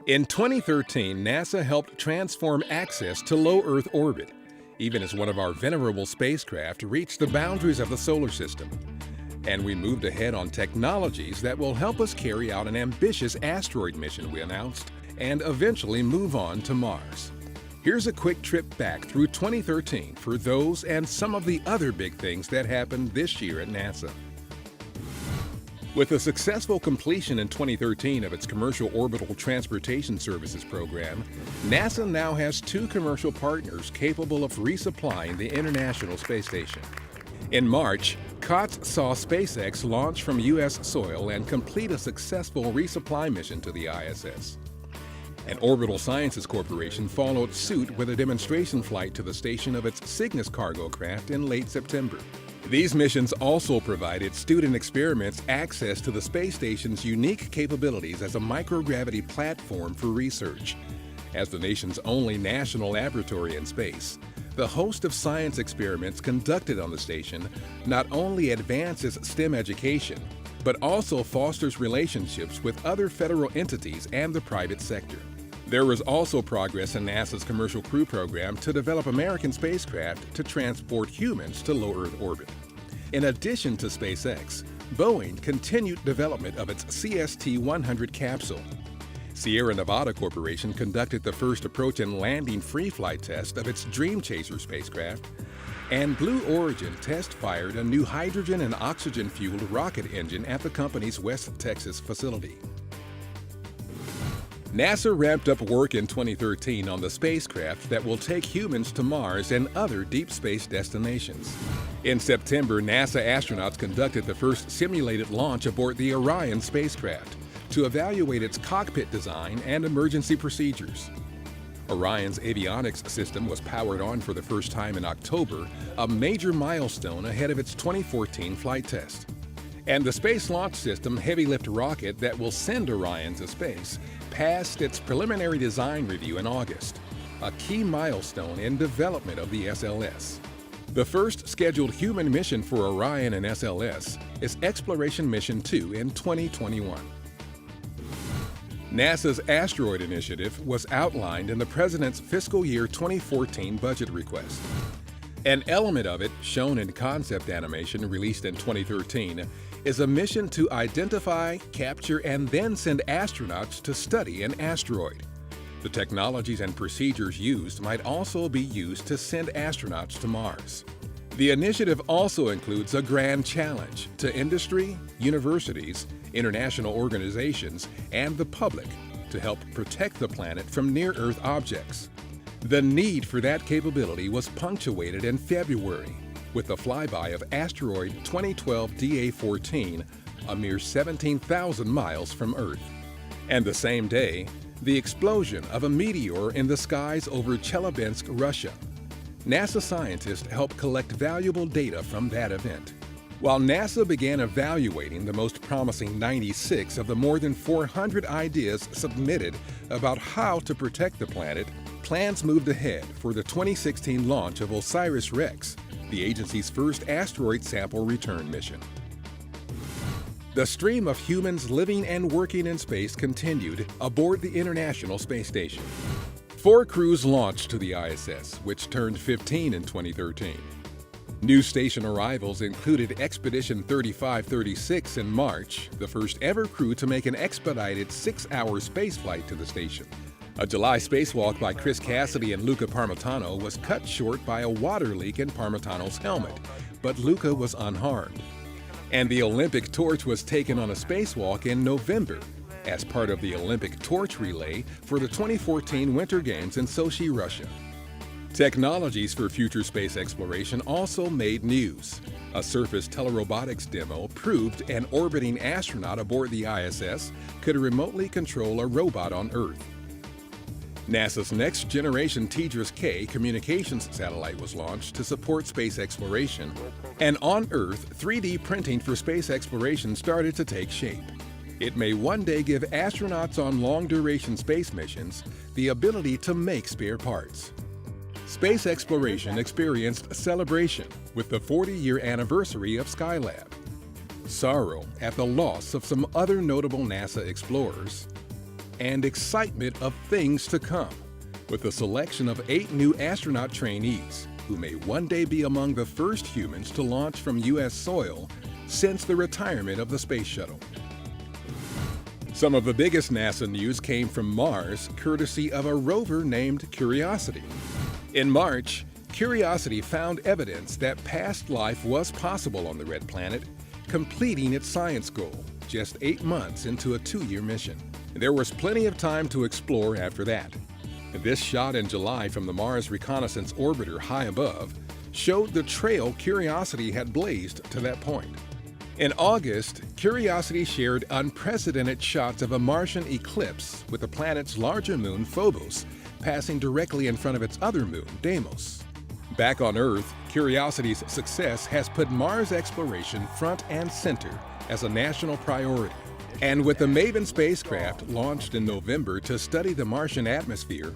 In 2013, NASA helped transform access to low Earth orbit, even as one of our venerable spacecraft reached the boundaries of the solar system. And we moved ahead on technologies that will help us carry out an ambitious asteroid mission we announced and eventually move on to Mars. Here's a quick trip back through 2013 for those and some of the other big things that happened this year at NASA. With the successful completion in 2013 of its Commercial Orbital Transportation Services program, NASA now has 2 commercial partners capable of resupplying the International Space Station. In March, COTS saw SpaceX launch from U.S. soil and complete a successful resupply mission to the ISS. And Orbital Sciences Corporation followed suit with a demonstration flight to the station of its Cygnus cargo craft in late September. These missions also provided student experiments access to the space station's unique capabilities as a microgravity platform for research. As the nation's only national laboratory in space, the host of science experiments conducted on the station not only advances STEM education, but also fosters relationships with other federal entities and the private sector. There was also progress in NASA's Commercial Crew program to develop American spacecraft to transport humans to low Earth orbit. In addition to SpaceX, Boeing continued development of its CST-100 capsule. Sierra Nevada Corporation conducted the first approach and landing free flight test of its Dream Chaser spacecraft, and Blue Origin test-fired a new hydrogen and oxygen-fueled rocket engine at the company's West Texas facility. NASA ramped up work in 2013 on the spacecraft that will take humans to Mars and other deep space destinations. In September, NASA astronauts conducted the first simulated launch aboard the Orion spacecraft to evaluate its cockpit design and emergency procedures. Orion's avionics system was powered on for the first time in October, a major milestone ahead of its 2014 flight test. And the Space Launch System heavy-lift rocket that will send Orion to space passed its preliminary design review in August, a key milestone in development of the SLS. The first scheduled human mission for Orion and SLS is Exploration Mission 2 in 2021. NASA's asteroid initiative was outlined in the President's fiscal year 2014 budget request. An element of it, shown in concept animation released in 2013, is a mission to identify, capture, and then send astronauts to study an asteroid. The technologies and procedures used might also be used to send astronauts to Mars. The initiative also includes a grand challenge to industry, universities, international organizations, and the public to help protect the planet from near-Earth objects. The need for that capability was punctuated in February with the flyby of asteroid 2012 DA-14, a mere 17,000 miles from Earth. And the same day, the explosion of a meteor in the skies over Chelyabinsk, Russia. NASA scientists helped collect valuable data from that event. While NASA began evaluating the most promising 96 of the more than 400 ideas submitted about how to protect the planet, plans moved ahead for the 2016 launch of OSIRIS-REx, the agency's first asteroid sample return mission. The stream of humans living and working in space continued aboard the International Space Station. 4 crews launched to the ISS, which turned 15 in 2013. New station arrivals included Expedition 3536 in March, the first ever crew to make an expedited 6-hour spaceflight to the station. A July spacewalk by Chris Cassidy and Luca Parmitano was cut short by a water leak in Parmitano's helmet, but Luca was unharmed. And the Olympic torch was taken on a spacewalk in November as part of the Olympic torch relay for the 2014 Winter Games in Sochi, Russia. Technologies for future space exploration also made news. A surface telerobotics demo proved an orbiting astronaut aboard the ISS could remotely control a robot on Earth. NASA's next-generation TDRS-K communications satellite was launched to support space exploration, and on Earth, 3D printing for space exploration started to take shape. It may one day give astronauts on long-duration space missions the ability to make spare parts. Space exploration experienced celebration with the 40-year anniversary of Skylab, sorrow at the loss of some other notable NASA explorers, and excitement of things to come, with a selection of 8 new astronaut trainees who may one day be among the first humans to launch from U.S. soil since the retirement of the space shuttle. Some of the biggest NASA news came from Mars, courtesy of a rover named Curiosity. In March, Curiosity found evidence that past life was possible on the red planet, completing its science goal just 8 months into a 2-year mission. There was plenty of time to explore after that. This shot in July from the Mars Reconnaissance Orbiter high above showed the trail Curiosity had blazed to that point. In August, Curiosity shared unprecedented shots of a Martian eclipse with the planet's larger moon, Phobos, passing directly in front of its other moon, Deimos. Back on Earth, Curiosity's success has put Mars exploration front and center as a national priority. And with the MAVEN spacecraft launched in November to study the Martian atmosphere,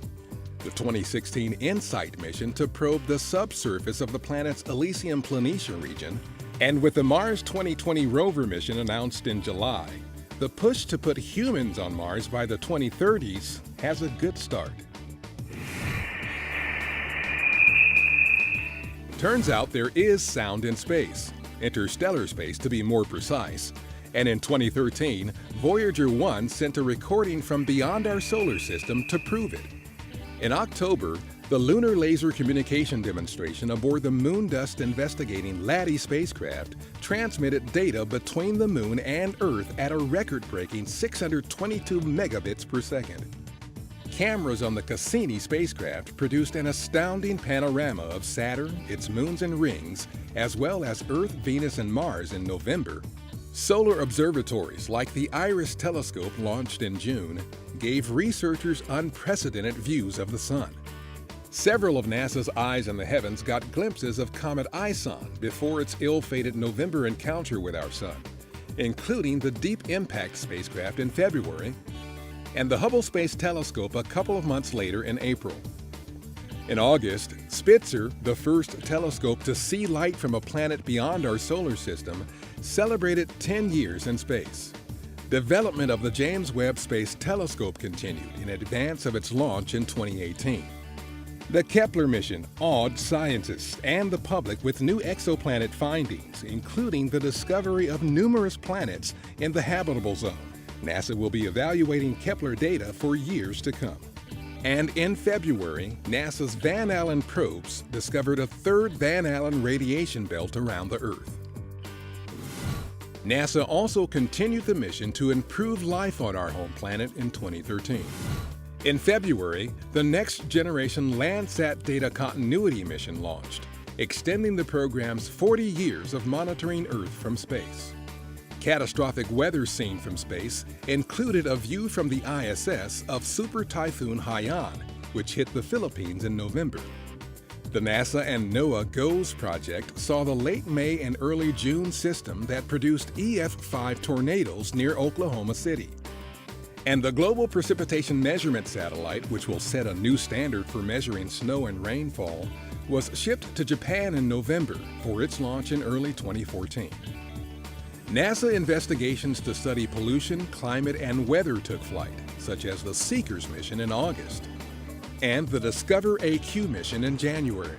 the 2016 InSight mission to probe the subsurface of the planet's Elysium Planitia region, and with the Mars 2020 rover mission announced in July, the push to put humans on Mars by the 2030s has a good start. Turns out there is sound in space, interstellar space to be more precise, and in 2013, Voyager 1 sent a recording from beyond our solar system to prove it. In October, the Lunar Laser Communication Demonstration aboard the Moon Dust Investigating LADEE spacecraft transmitted data between the Moon and Earth at a record-breaking 622 megabits per second. Cameras on the Cassini spacecraft produced an astounding panorama of Saturn, its moons and rings, as well as Earth, Venus, and Mars in November. Solar observatories like the IRIS telescope launched in June gave researchers unprecedented views of the Sun. Several of NASA's eyes in the heavens got glimpses of Comet ISON before its ill-fated November encounter with our Sun, including the Deep Impact spacecraft in February and the Hubble Space Telescope a couple of months later in April. In August, Spitzer, the first telescope to see light from a planet beyond our solar system, celebrated 10 years in space. Development of the James Webb Space Telescope continued in advance of its launch in 2018. The Kepler mission awed scientists and the public with new exoplanet findings, including the discovery of numerous planets in the habitable zone. NASA will be evaluating Kepler data for years to come. And in February, NASA's Van Allen probes discovered a third Van Allen radiation belt around the Earth. NASA also continued the mission to improve life on our home planet in 2013. In February, the Next Generation Landsat Data Continuity mission launched, extending the program's 40 years of monitoring Earth from space. Catastrophic weather seen from space included a view from the ISS of Super Typhoon Haiyan, which hit the Philippines in November. The NASA and NOAA GOES project saw the late May and early June system that produced EF5 tornadoes near Oklahoma City. And the Global Precipitation Measurement Satellite, which will set a new standard for measuring snow and rainfall, was shipped to Japan in November for its launch in early 2014. NASA investigations to study pollution, climate, and weather took flight, such as the Seekers mission in August and the Discover AQ mission in January.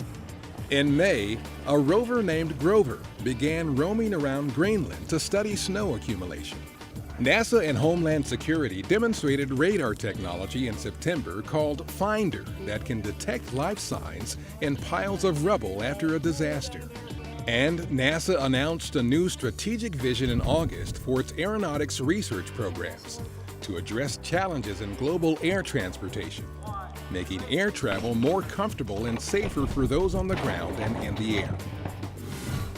In May, a rover named Grover began roaming around Greenland to study snow accumulation. NASA and Homeland Security demonstrated radar technology in September called Finder that can detect life signs in piles of rubble after a disaster. And NASA announced a new strategic vision in August for its aeronautics research programs to address challenges in global air transportation, making air travel more comfortable and safer for those on the ground and in the air.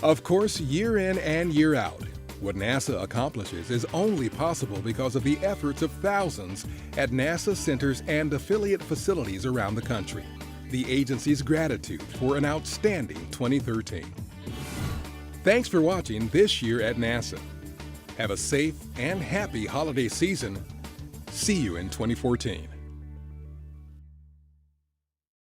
Of course, year in and year out, what NASA accomplishes is only possible because of the efforts of thousands at NASA centers and affiliate facilities around the country. The agency's gratitude for an outstanding 2013. Thanks for watching This Year at NASA. Have a safe and happy holiday season. See you in 2014.